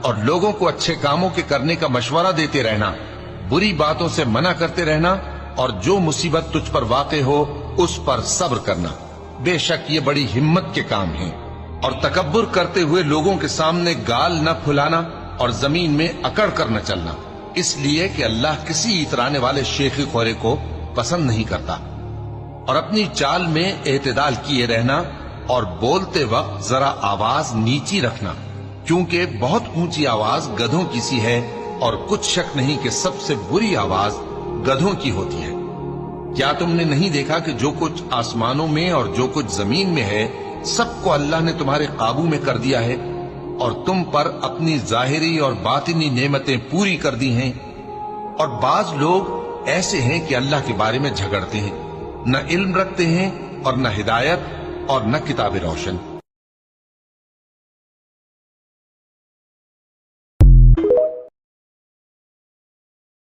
اور لوگوں کو اچھے کاموں کے کرنے کا مشورہ دیتے رہنا، بری باتوں سے منع کرتے رہنا، اور جو مصیبت تجھ پر واقع ہو اس پر صبر کرنا، بے شک یہ بڑی ہمت کے کام ہیں۔ اور تکبر کرتے ہوئے لوگوں کے سامنے گال نہ پھلانا اور زمین میں اکڑ کر نہ چلنا، اس لیے کہ اللہ کسی اترانے والے شیخی خورے کو پسند نہیں کرتا۔ اور اپنی چال میں اعتدال کیے رہنا، اور بولتے وقت ذرا آواز نیچی رکھنا، کیونکہ بہت اونچی آواز گدھوں کی سی ہے، اور کچھ شک نہیں کہ سب سے بری آواز گدھوں کی ہوتی ہے۔ کیا تم نے نہیں دیکھا کہ جو کچھ آسمانوں میں اور جو کچھ زمین میں ہے سب کو اللہ نے تمہارے قابو میں کر دیا ہے، اور تم پر اپنی ظاہری اور باطنی نعمتیں پوری کر دی ہیں۔ اور بعض لوگ ایسے ہیں کہ اللہ کے بارے میں جھگڑتے ہیں، نہ علم رکھتے ہیں اور نہ ہدایت اور نہ کتاب روشن۔